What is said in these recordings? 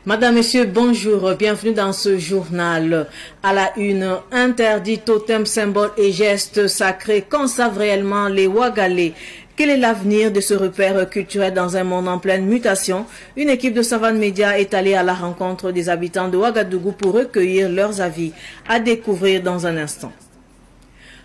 Madame, Monsieur, bonjour, bienvenue dans ce journal. À la une, interdit, totem, symbole et gestes sacrés, qu'en savent réellement les Ouagalais? Quel est l'avenir de ce repère culturel dans un monde en pleine mutation? Une équipe de Savane Média est allée à la rencontre des habitants de Ouagadougou pour recueillir leurs avis, à découvrir dans un instant.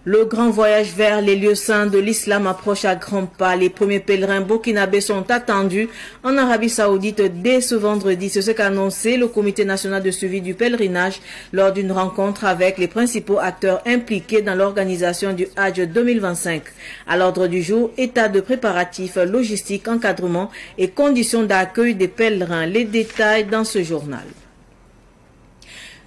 Le grand voyage vers les lieux saints de l'islam approche à grands pas. Les premiers pèlerins burkinabés sont attendus en Arabie Saoudite dès ce vendredi. C'est ce qu'a annoncé le Comité national de suivi du pèlerinage lors d'une rencontre avec les principaux acteurs impliqués dans l'organisation du Hajj 2025. À l'ordre du jour, état de préparatifs, logistique, encadrement et conditions d'accueil des pèlerins. Les détails dans ce journal.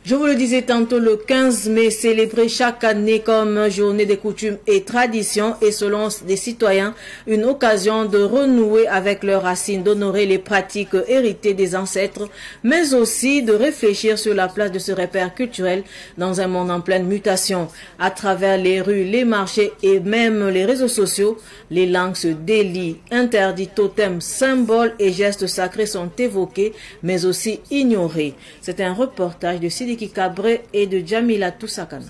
Je vous le disais tantôt, le 15 mai, célébré chaque année comme journée des coutumes et traditions et selon des citoyens, une occasion de renouer avec leurs racines, d'honorer les pratiques héritées des ancêtres, mais aussi de réfléchir sur la place de ce repère culturel dans un monde en pleine mutation. À travers les rues, les marchés et même les réseaux sociaux, les langues se délient. Interdits, totems, symboles et gestes sacrés sont évoqués, mais aussi ignorés. C'est un reportage de Sidiki Cabré et de Jamila Toussakana.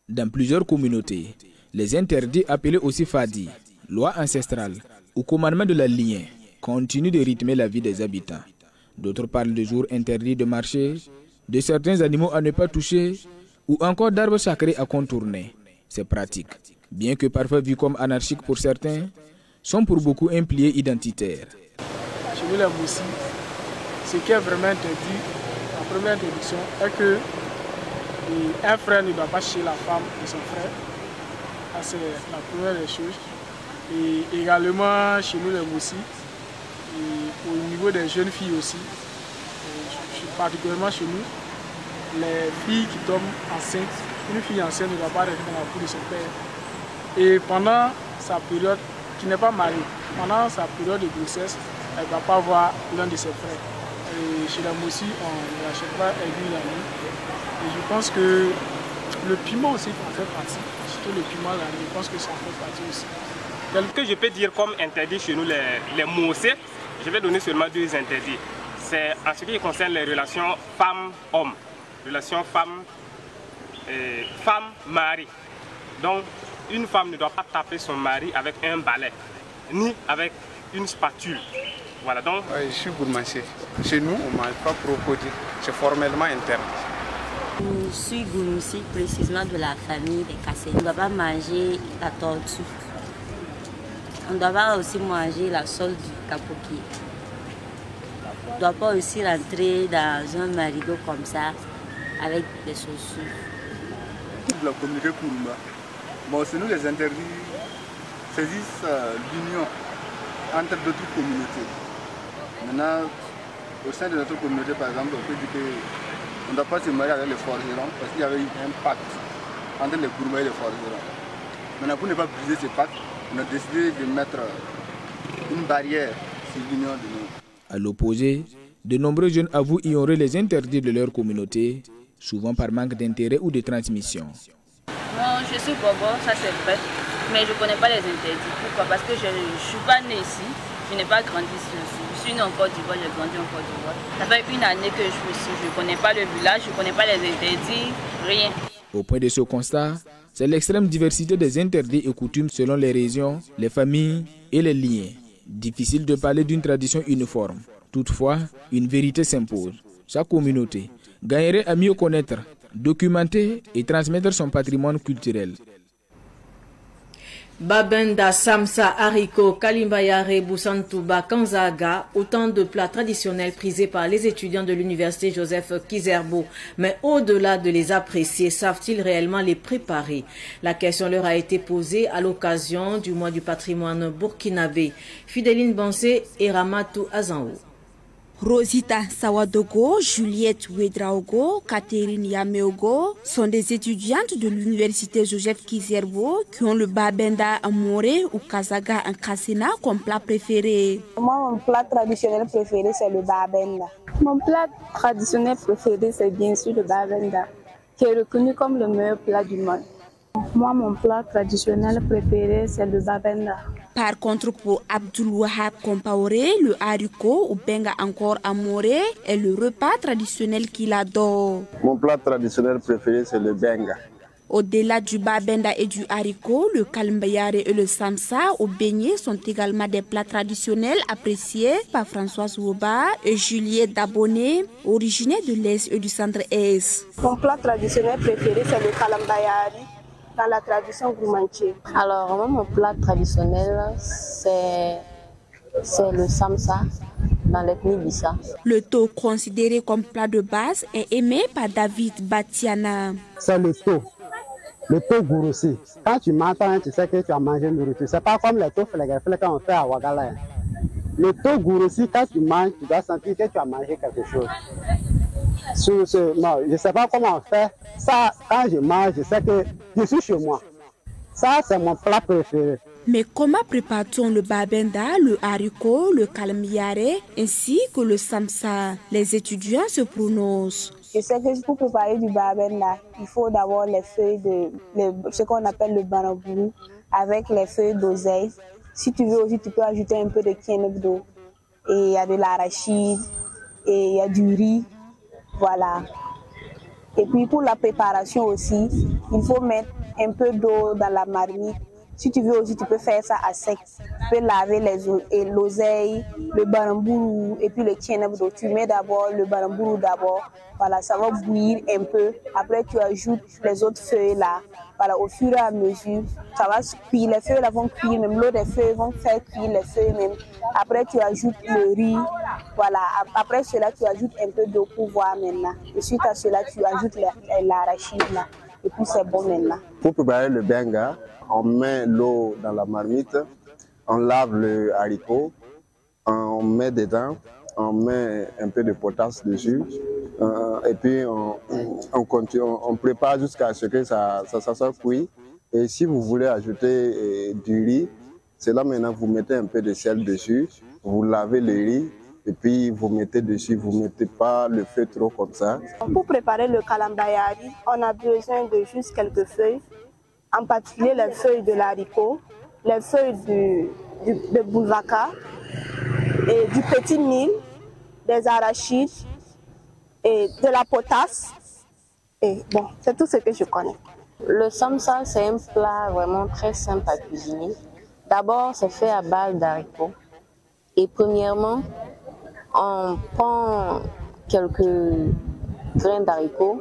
Dans plusieurs communautés, les interdits appelés aussi Fadi, loi ancestrale ou commandement de la lignée, continuent de rythmer la vie des habitants. D'autres parlent de jours interdits de marcher, de certains animaux à ne pas toucher ou encore d'arbres sacrés à contourner. Ces pratiques, bien que parfois vues comme anarchiques pour certains, sont pour beaucoup un pilier identitaire. Chez nous, les Moussi, ce qui est vraiment interdit, la première interdiction est que un frère ne doit pas chier la femme de son frère. C'est la première des choses. Et également chez nous les Moussi, et au niveau des jeunes filles aussi, particulièrement chez nous, les filles qui tombent enceintes, une fille enceinte ne doit pas rester dans la peau de son père. Et pendant sa période, qui n'est pas mariée, pendant sa période de grossesse, elle ne va pas voir l'un de ses frères. Et chez la Moussi, on ne l'achète pas aiguille la nuit. Et je pense que le piment aussi en fait partie. Surtout le piment là, je pense que ça en fait partie aussi. Ce que je peux dire comme interdit chez nous, les Moussé, je vais donner seulement deux interdits. C'est en ce qui concerne les relations femme-homme, relations femme-mari. Donc, une femme ne doit pas taper son mari avec un balai, ni avec une spatule. Voilà, donc... Je suis gourmandier. Chez nous, on ne mange pas crocodile. C'est formellement interdit. Je suis gourmandier précisément de la famille des Kassé. On ne doit pas manger la tortue. On ne doit pas aussi manger la sole du capoquier. On ne doit pas aussi rentrer dans un marigot comme ça avec des chaussures. La communauté Kourouma. Bon, c'est nous les interdits saisissent l'union entre d'autres communautés. Maintenant, au sein de notre communauté, par exemple, on peut dire qu'on ne doit pas se marier avec les forgerons parce qu'il y avait eu un pacte entre les Kourouma et les forgerons. Maintenant, pour ne pas briser ce pacte, on a décidé de mettre une barrière sur l'union de nous. À l'opposé, de nombreux jeunes avouent ignorer les interdits de leur communauté, souvent par manque d'intérêt ou de transmission. Bon, je suis bobo, ça c'est vrai, mais je ne connais pas les interdits. Pourquoi? Parce que je ne suis pas née ici, je n'ai pas grandi ici aussi. Je suis née en Côte d'Ivoire, j'ai grandi en Côte d'Ivoire. Ça fait une année que je suis ici, je ne connais pas le village, je ne connais pas les interdits, rien. Au point de ce constat, c'est l'extrême diversité des interdits et coutumes selon les régions, les familles et les liens. Difficile de parler d'une tradition uniforme. Toutefois, une vérité s'impose. Chaque communauté gagnerait à mieux connaître, documenter et transmettre son patrimoine culturel. Babenda, Samsa, Haricot, Kalimbayare, Boussantouba, Kanzaga, autant de plats traditionnels prisés par les étudiants de l'université Joseph Kizerbo. Mais au-delà de les apprécier, savent-ils réellement les préparer? La question leur a été posée à l'occasion du mois du patrimoine burkinabé. Fideline Bansé et Ramatou Azanou. Rosita Sawadogo, Juliette Ouedraogo, Catherine Yameogo sont des étudiantes de l'université Joseph Kizerbo qui ont le babenda amoré ou kazaga en kasina comme plat préféré. Moi, mon plat traditionnel préféré, c'est le babenda. Mon plat traditionnel préféré, c'est bien sûr le babenda, qui est reconnu comme le meilleur plat du monde. Moi, mon plat traditionnel préféré, c'est le babenda. Par contre, pour Abdul Wahab Kompaoré, le haricot ou benga encore amoré est le repas traditionnel qu'il adore. Mon plat traditionnel préféré, c'est le benga. Au-delà du babenda et du haricot, le kalimbayare et le samsa au beignet sont également des plats traditionnels appréciés par Françoise Woba et Juliette Daboné, originaire de l'Est et du centre-Est. Mon plat traditionnel préféré, c'est le kalimbayare dans la tradition goumanché. Alors, moi, mon plat traditionnel, c'est le samsa dans l'ethnie Bissa. Le taux, considéré comme plat de base, est aimé par David Batiana. C'est le taux gourossi. Quand tu m'entends, tu sais que tu as mangé nourriture. C'est pas comme le taux flégaflé qu'on fait à Ouagala. Le taux gourossi, quand tu manges, tu dois sentir que tu as mangé quelque chose. Non, je ne sais pas comment on fait. Ça, quand je mange, je sais que je suis chez moi. Ça, c'est mon plat préféré. Mais comment prépare-t-on le babenda, le haricot, le kalimbayare ainsi que le samsa? Les étudiants se prononcent. Je sais que pour préparer du babenda, il faut d'abord les feuilles ce qu'on appelle le banaburu, avec les feuilles d'oseille. Si tu veux aussi, tu peux ajouter un peu de kienebdo. Et il y a de l'arachide, et il y a du riz. Voilà. Et puis pour la préparation aussi, il faut mettre un peu d'eau dans la marmite. Si tu veux aussi, tu peux faire ça à sec. Tu peux laver l'oseille, le baramburu et puis le kienebdo. Tu mets d'abord le baramburu d'abord. Voilà, ça va bouillir un peu. Après, tu ajoutes les autres feuilles là. Voilà, au fur et à mesure, ça va cuire. Les feuilles là vont cuire, même l'eau des feuilles vont faire cuire les feuilles même. Après, tu ajoutes le riz. Voilà, après cela, tu ajoutes un peu d'eau pour voir maintenant. Et suite à cela, tu ajoutes l'arachide là. Et puis c'est bon maintenant. Pour préparer le benga, on met l'eau dans la marmite, on lave le haricot, on met dedans, on met un peu de potasse dessus, et puis on prépare jusqu'à ce que ça soit cuit. Et si vous voulez ajouter du riz, c'est là maintenant vous mettez un peu de sel dessus, vous lavez le riz, et puis vous mettez dessus, vous ne mettez pas le feu trop comme ça. Pour préparer le kalimbayare, on a besoin de juste quelques feuilles, en particulier les feuilles de l'haricot, les feuilles de boulvaka, et du petit mil, des arachides et de la potasse. Et bon, c'est tout ce que je connais. Le samsa, c'est un plat vraiment très simple à cuisiner. D'abord, c'est fait à base d'haricots. Et premièrement, on prend quelques grains d'haricots,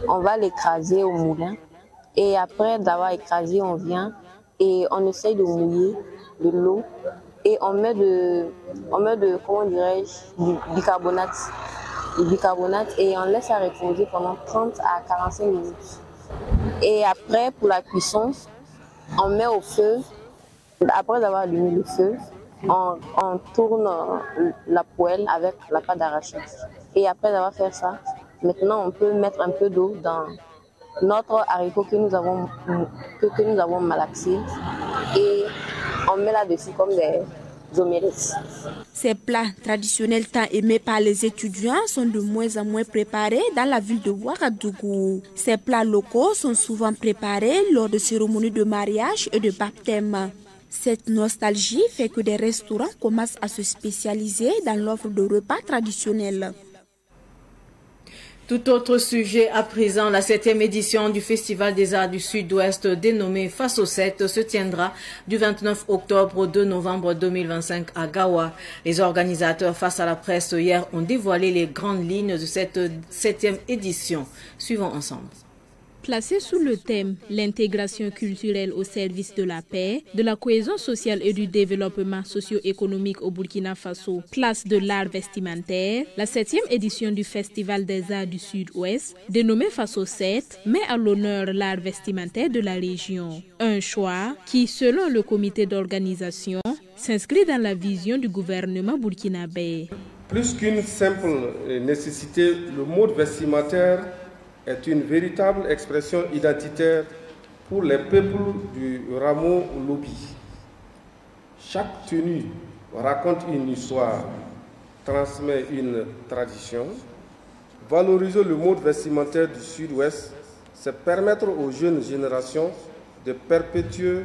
on va l'écraser au moulin. Et après d'avoir écrasé, on vient et on essaye de mouiller de l'eau. Et on met de comment dirais-je, du bicarbonate et on laisse ça reposer pendant 30 à 45 minutes. Et après, pour la cuisson, on met au feu, après avoir allumé le feu, on tourne la poêle avec la pâte d'arachide. Et après avoir fait ça, maintenant on peut mettre un peu d'eau dans notre haricot que nous avons malaxé et on met là-dessus comme des omelettes. Ces plats traditionnels tant aimés par les étudiants sont de moins en moins préparés dans la ville de Ouagadougou. Ces plats locaux sont souvent préparés lors de cérémonies de mariage et de baptême. Cette nostalgie fait que des restaurants commencent à se spécialiser dans l'offre de repas traditionnels. Tout autre sujet à présent, la 7e édition du Festival des Arts du Sud-Ouest dénommé Face aux 7 se tiendra du 29 octobre au 2 novembre 2025 à Gawa. Les organisateurs face à la presse hier ont dévoilé les grandes lignes de cette 7e édition. Suivons ensemble. Placé sous le thème « L'intégration culturelle au service de la paix, de la cohésion sociale et du développement socio-économique au Burkina Faso, place de l'art vestimentaire », la 7e édition du Festival des Arts du Sud-Ouest, dénommée Faso 7, met à l'honneur l'art vestimentaire de la région. Un choix qui, selon le comité d'organisation, s'inscrit dans la vision du gouvernement burkinabé. Plus qu'une simple nécessité, le mode vestimentaire est une véritable expression identitaire pour les peuples du Ramo Lobi. Chaque tenue raconte une histoire, transmet une tradition. Valoriser le mode vestimentaire du Sud-Ouest, c'est permettre aux jeunes générations de perpétuer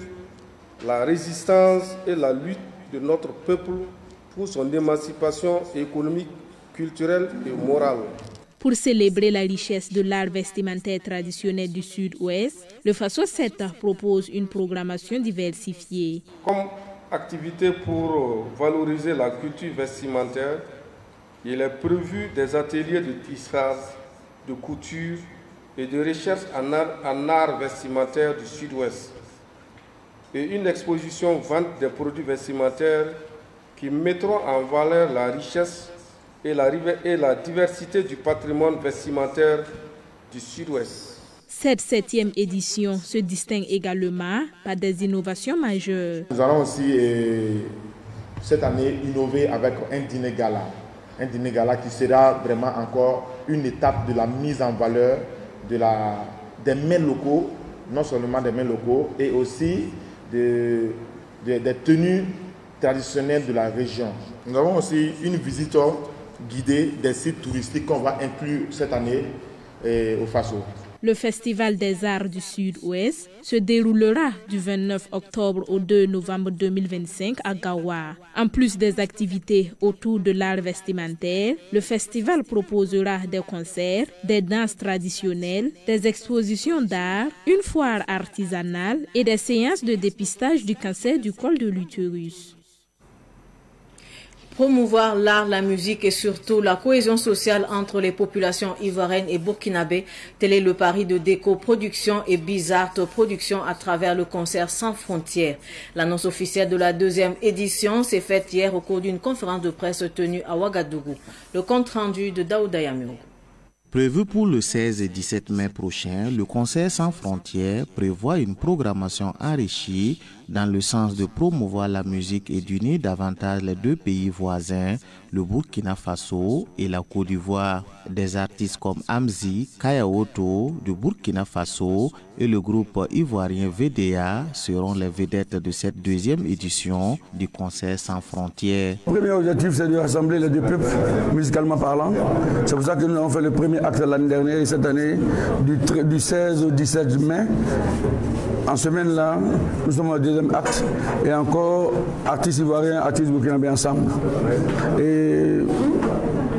la résistance et la lutte de notre peuple pour son émancipation économique, culturelle et morale. Pour célébrer la richesse de l'art vestimentaire traditionnel du Sud-Ouest, le Faso 7 propose une programmation diversifiée. Comme activité pour valoriser la culture vestimentaire, il est prévu des ateliers de tissage, de couture et de recherche en art vestimentaire du Sud-Ouest et une exposition vente des produits vestimentaires qui mettront en valeur la richesse et la diversité du patrimoine vestimentaire du Sud-Ouest. Cette 7e édition se distingue également par des innovations majeures. Nous allons aussi cette année innover avec un dîner gala. Un dîner gala qui sera vraiment encore une étape de la mise en valeur des mets locaux, non seulement des mets locaux, et aussi des tenues traditionnelles de la région. Nous avons aussi une visite guidée des sites touristiques qu'on va inclure cette année au Faso. Le Festival des Arts du Sud-Ouest se déroulera du 29 octobre au 2 novembre 2025 à Gawa. En plus des activités autour de l'art vestimentaire, le festival proposera des concerts, des danses traditionnelles, des expositions d'art, une foire artisanale et des séances de dépistage du cancer du col de l'utérus. Promouvoir l'art, la musique et surtout la cohésion sociale entre les populations ivoiriennes et burkinabées, tel est le pari de Déco Production et Bizart Production à travers le concert Sans Frontières. L'annonce officielle de la 2e édition s'est faite hier au cours d'une conférence de presse tenue à Ouagadougou. Le compte rendu de Daouda Yamiro. Prévu pour le 16 et 17 mai prochain, le concert Sans Frontières prévoit une programmation enrichie dans le sens de promouvoir la musique et d'unir davantage les deux pays voisins, le Burkina Faso et la Côte d'Ivoire. Des artistes comme Amzi, Kayaoto du Burkina Faso et le groupe ivoirien VDA seront les vedettes de cette 2e édition du concert Sans Frontières. Le premier objectif, c'est de rassembler les deux peuples, musicalement parlant. C'est pour ça que nous avons fait le premier acte l'année dernière et cette année, du 16 au 17 mai. En semaine-là, nous sommes au 2e acte et encore artistes ivoiriens, artistes burkinabés ensemble. Et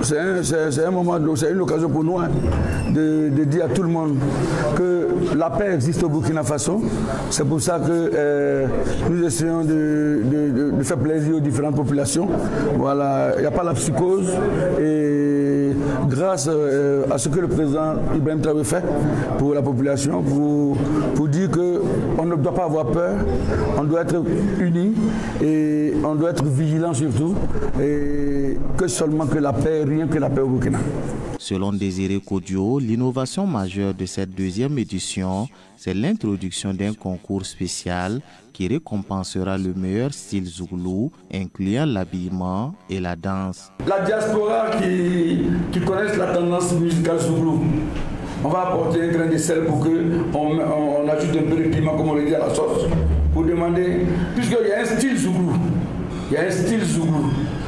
c'est un moment, c'est une occasion pour nous de dire à tout le monde que la paix existe au Burkina Faso. C'est pour ça que nous essayons de faire plaisir aux différentes populations. Voilà, il n'y a pas la psychose et grâce à ce que le président Ibrahim Traoré fait pour la population, pour dire qu'on ne doit pas avoir peur, on doit être unis et on doit être vigilant surtout et que seulement que la paix, rien que la paix au Burkina. Selon Désiré Kodio, l'innovation majeure de cette 2e édition, c'est l'introduction d'un concours spécial qui récompensera le meilleur style Zouglou, incluant l'habillement et la danse. La diaspora qui connaisse la tendance musicale Zouglou, on va apporter un grain de sel pour qu'on ajoute un peu de piment, comme on le dit, à la sauce, pour demander, puisqu'il y a un style Zouglou,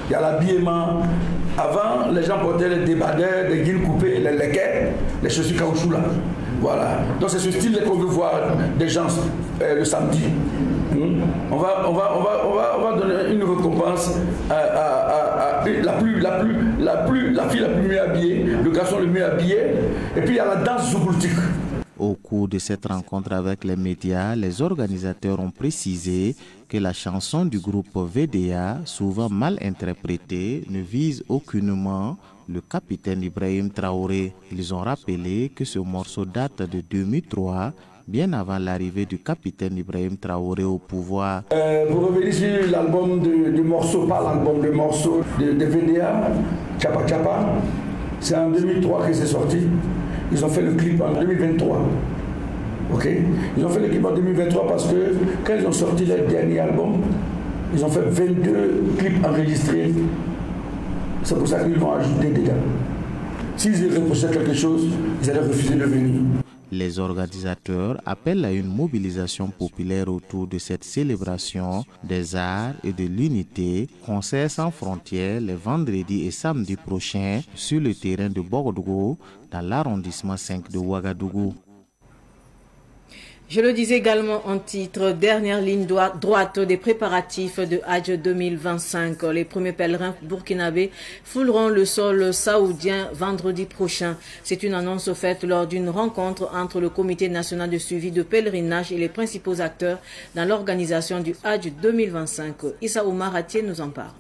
il y a l'habillement. Avant, les gens portaient les débardeurs, les guilles coupées, les lequets, les chaussures caoutchouc là. Voilà. Donc c'est ce style qu'on veut voir des gens le samedi. On va donner une récompense à la fille la plus mieux habillée, le garçon le mieux habillé, et puis il y a la danse zougloutique. Au cours de cette rencontre avec les médias, les organisateurs ont précisé que la chanson du groupe VDA, souvent mal interprétée, ne vise aucunement le capitaine Ibrahim Traoré. Ils ont rappelé que ce morceau date de 2003, bien avant l'arrivée du capitaine Ibrahim Traoré au pouvoir. Pour revenir sur l'album de morceaux, pas l'album de morceaux de VDA, Chapa Chapa, c'est en 2003 que c'est sorti. Ils ont fait le clip en 2023. Ok? Ils ont fait le clip en 2023 parce que quand ils ont sorti leur dernier album, ils ont fait 22 clips enregistrés C'est pour ça qu'ils vont ajouter des dates. S'ils reprochaient quelque chose, ils allaient refuser de venir. Les organisateurs appellent à une mobilisation populaire autour de cette célébration des arts et de l'unité. Concert sans frontières les vendredis et samedis prochains sur le terrain de Bordeaux dans l'arrondissement 5 de Ouagadougou. Je le disais également en titre, dernière ligne droite des préparatifs de Hajj 2025. Les premiers pèlerins burkinabés fouleront le sol saoudien vendredi prochain. C'est une annonce faite lors d'une rencontre entre le Comité national de suivi de pèlerinage et les principaux acteurs dans l'organisation du Hajj 2025. Issa Oumar Atier nous en parle.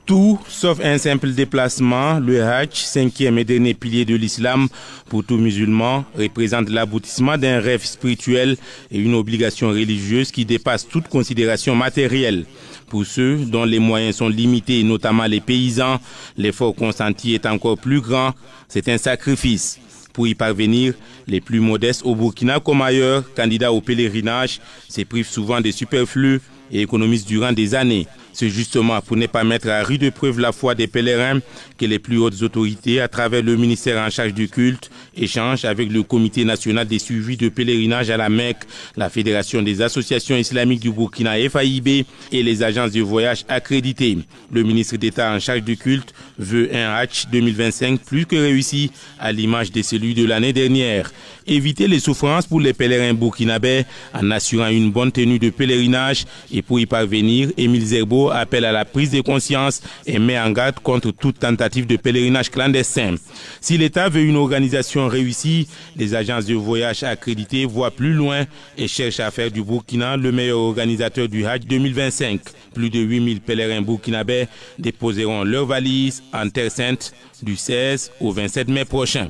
Tout sauf un simple déplacement, le Hajj, cinquième et dernier pilier de l'islam pour tout musulman, représente l'aboutissement d'un rêve spirituel et une obligation religieuse qui dépasse toute considération matérielle. Pour ceux dont les moyens sont limités, notamment les paysans, l'effort consenti est encore plus grand. C'est un sacrifice. Pour y parvenir, les plus modestes au Burkina comme ailleurs, candidats au pèlerinage, se privent souvent des superflus et économisent durant des années. C'est justement pour ne pas mettre à rude épreuve la foi des pèlerins que les plus hautes autorités, à travers le ministère en charge du culte, échangent avec le Comité national des suivis de pèlerinage à la Mecque, la Fédération des associations islamiques du Burkina FAIB et les agences de voyage accréditées. Le ministre d'État en charge du culte veut un Hajj 2025 plus que réussi, à l'image de celui de l'année dernière. Éviter les souffrances pour les pèlerins burkinabés en assurant une bonne tenue de pèlerinage, et pour y parvenir, Émile Zerbo appelle à la prise de conscience et met en garde contre toute tentative de pèlerinage clandestin. Si l'État veut une organisation réussie, les agences de voyage accréditées voient plus loin et cherchent à faire du Burkina le meilleur organisateur du Hajj 2025. Plus de 8000 pèlerins burkinabés déposeront leurs valises en Terre Sainte du 16 au 27 mai prochain.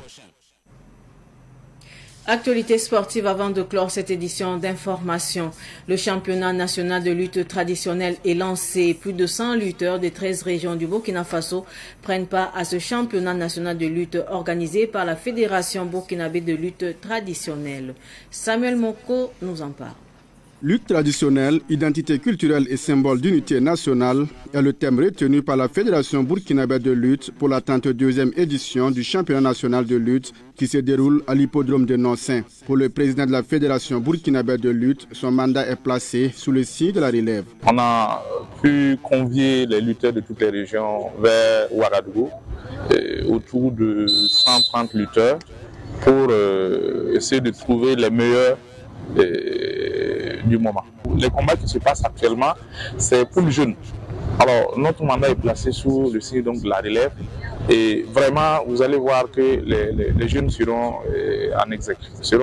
Actualité sportive avant de clore cette édition d'information. Le championnat national de lutte traditionnelle est lancé. Plus de 100 lutteurs des 13 régions du Burkina Faso prennent part à ce championnat national de lutte organisé par la Fédération burkinabé de lutte traditionnelle. Samuel Moko nous en parle. Lutte traditionnelle, identité culturelle et symbole d'unité nationale est le thème retenu par la Fédération burkinabé de lutte pour la 32e édition du championnat national de lutte qui se déroule à l'hippodrome de Nonsin. Pour le président de la Fédération burkinabé de lutte, son mandat est placé sous le signe de la relève. On a pu convier les lutteurs de toutes les régions vers Ouagadougou, autour de 130 lutteurs, pour essayer de trouver les meilleurs du moment. Les combats qui se passent actuellement, c'est pour les jeunes. Alors, notre mandat est placé sous le signe donc, de la relève. Et vraiment, vous allez voir que les jeunes seront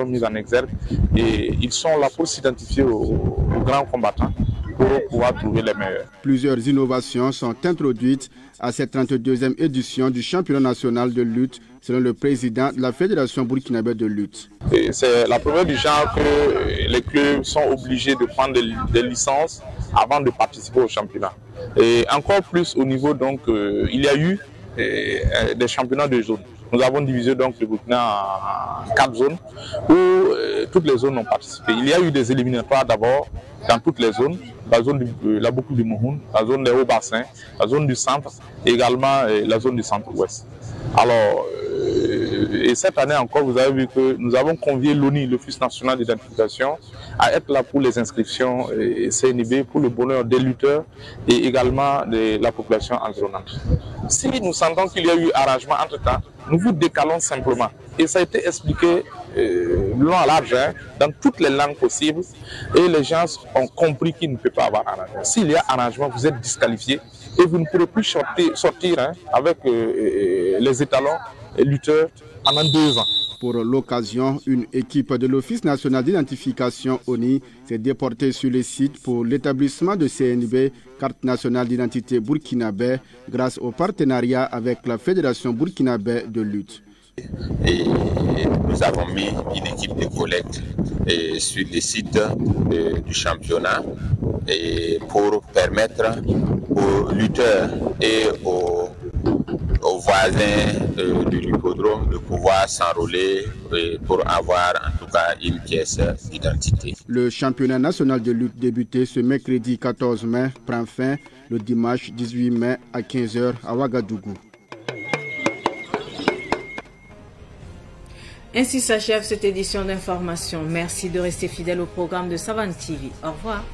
mis en exergue. Et ils sont là pour s'identifier aux grands combattants, pour pouvoir trouver les meilleurs. Plusieurs innovations sont introduites à cette 32e édition du championnat national de lutte, selon le président de la Fédération burkinabé de lutte. C'est la première du genre que les clubs sont obligés de prendre des licences avant de participer au championnat. Et encore plus au niveau, donc, il y a eu des championnats de zones. Nous avons divisé donc le Burkina en 4 zones où toutes les zones ont participé. Il y a eu des éliminatoires d'abord dans toutes les zones, la zone de la boucle du Mohun, la zone des hauts-bassins, la zone du centre et également la zone du centre-ouest. Alors, et cette année encore, vous avez vu que nous avons convié l'ONI, l'Office national d'identification, à être là pour les inscriptions CNIB, pour le bonheur des lutteurs et également de la population environnante. Si nous sentons qu'il y a eu arrangement entre-temps, nous vous décalons simplement. Et ça a été expliqué long à large, dans toutes les langues possibles, et les gens ont compris qu'il ne peut pas avoir arrangement. S'il y a arrangement, vous êtes disqualifié et vous ne pourrez plus sortir avec les étalons et lutteurs pendant 2 ans. Pour l'occasion, une équipe de l'Office national d'identification ONI s'est déportée sur le site pour l'établissement de CNIB, carte nationale d'identité burkinabé, grâce au partenariat avec la Fédération burkinabé de lutte. Et nous avons mis une équipe de collecte sur le site du championnat et pour permettre aux lutteurs et aux voisins de l'hippodrome de pouvoir s'enrôler pour avoir en tout cas une pièce d'identité. Le championnat national de lutte débuté ce mercredi 14 mai prend fin le dimanche 18 mai à 15 h à Ouagadougou. Ainsi s'achève cette édition d'information. Merci de rester fidèle au programme de Savane TV. Au revoir.